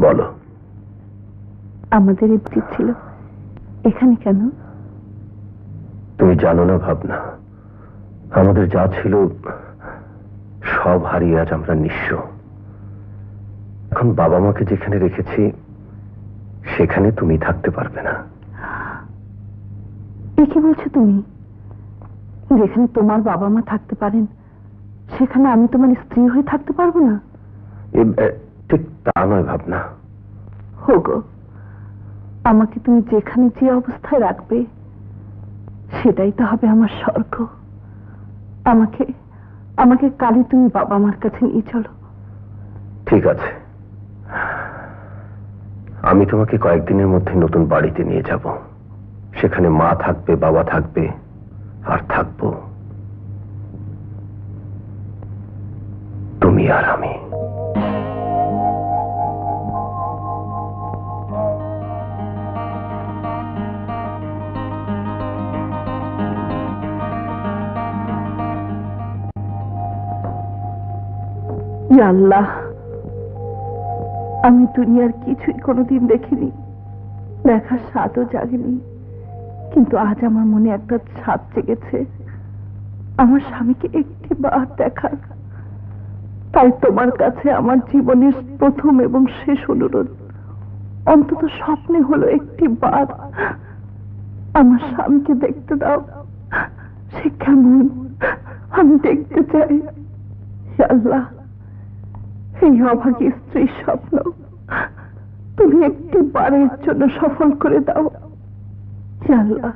বলো। আমাদের উচিত ছিল এখানে কেন? তুমি জানো না ভাবনা, আমাদের যা ছিল সব হারিয়ে আজ আমরা নিঃস্ব। এখন বাবা মাকে যেখানে রেখেছি সেখানে তুমি থাকতে পারবে না। এ কি বলছো তুমি? যেখানে তোমার বাবা মা থাকতে পারেন সেখানে আমি তোমার স্ত্রী হয়ে থাকতে পারবো না? ঠিক তা নয় ভাবনা। হোগো, আমাকে তুমি যেখানে যে অবস্থায় রাখবে সেটাই তো হবে আমার স্বর্গ। আমাকে আমাকে কালই তুমি বাবা মার কাছে নিয়ে চলো। ঠিক আছে, আমি তোমাকে কয়েকদিনের মধ্যে নতুন বাড়িতে নিয়ে যাব। সেখানে মা থাকবে, বাবা থাকবে, আর থাকবো তুমি আর আমি। ইয়া আল্লাহ, আমি দুনিয়ার কিছুই কোনোদিন দেখিনি, দেখার স্বাদও জাগেনি, কিন্তু আজ আমার মনে একটা স্বাদ জেগেছে আমার স্বামীকে একটি বার দেখার। তাই তোমার কাছে আমার জীবনের প্রথম এবং শেষ অনুরোধ, অন্তত স্বপ্নে হলো একটি বার আমার স্বামীকে দেখতে দাও। সে কেমন আমি দেখতে চাই। হে আল্লাহ, এই অভাগী স্ত্রীর স্বপ্ন তুমি একটি বারের জন্য সফল করে দাও। হে আল্লাহ,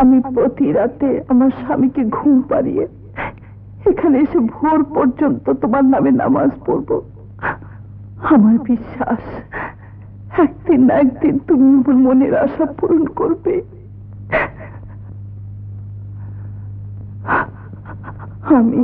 আমি প্রতি রাতে আমার স্বামীকে ঘুম পাড়িয়ে এখানে এসে ভোর পর্যন্ত তোমার নামে নামাজ পড়ব। আমার বিশ্বাস একদিন না একদিন তুমি আমার মনের আশা পূরণ করবে। আমি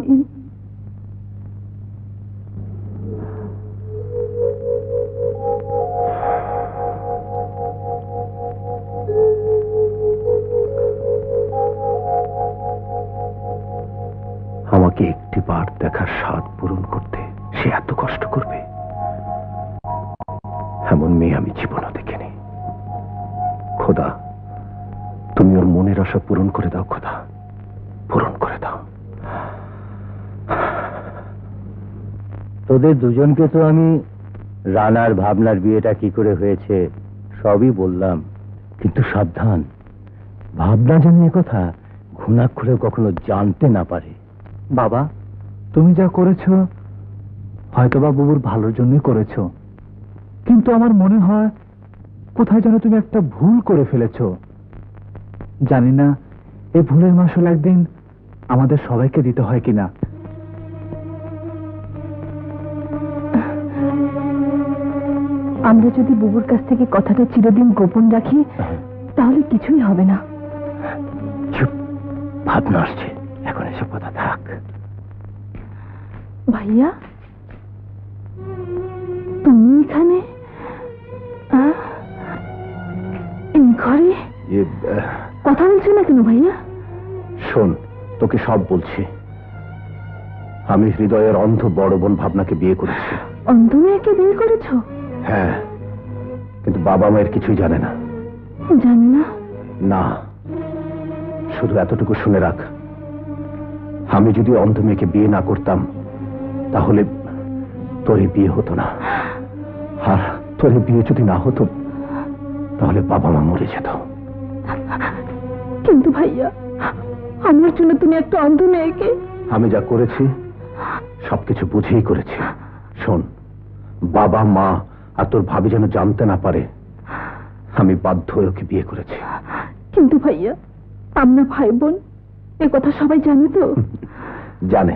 আমাকে একটি বার দেখার স্বাদ পূরণ করতে সে এত কষ্ট করবে, এমন মেয়ে আমি জীবনও দেখিনি। খোদা, তুমি ওর মনের আশা পূরণ করে দাও। খোদা, পূরণ করে দাও। তোদের দুজনকে তো আমি রানার ভাবনার বিয়েটা কি করে হয়েছে সবই বললাম, কিন্তু সাবধান, ভাবনা যেন এ কথা ঘুণাক্ষরে কখনো জানতে না পারে। বাবা, তুমি যা করেছো হয়তোবা বুবুর ভালোর জন্যই করেছো, কিন্তু আমার মনে হয় কোথায় যেন তুমি একটা ভুল করে ফেলেছো। জানি না এই ভুলের মাসুল একদিন আমাদের সবাইকে দিতে হয় কিনা। আমরা যদি বুবুর কাছ থেকে কথাটা চিরদিন গোপন রাখি তাহলে কিছুই হবে না। চুপ, ভাবনা আসছে, এখন এসব কথা থাক। ভাইয়া, তুমি এখানে এই ঘরে কথা বলছো না কেন ভাইয়া? শোন, তোকে সব বলছি। আমি হৃদয়ের অন্ধ বড় বোন ভাবনাকে বিয়ে করেছি। অন্ধ মেয়েকে বিয়ে করেছো? হ্যাঁ, কিন্তু বাবা মায়ের কিছুই জানে না। জানি না? না, শুধু এতটুকু শুনে রাখ, আমি যদি অন্ধ মেয়েকে বিয়ে না করতাম তাহলে তোর বিয়ে হতো না। আর তোর বিয়ে যদি না হতো তাহলে বাবা মা মরে যেত। কিন্তু ভাইয়া, আমার জন্য তুমি একটা অন্ধ মেয়েকে। আমি যা করেছি সবকিছু বুঝেই করেছি। শোন, বাবা মা আর তোর ভাবি যেন জানতে না পারে আমি বাধ্য হয়ে ওকে বিয়ে করেছি। কিন্তু ভাইয়া, আমরা ভাই বোন, এ কথা সবাই জানে তো? জানে।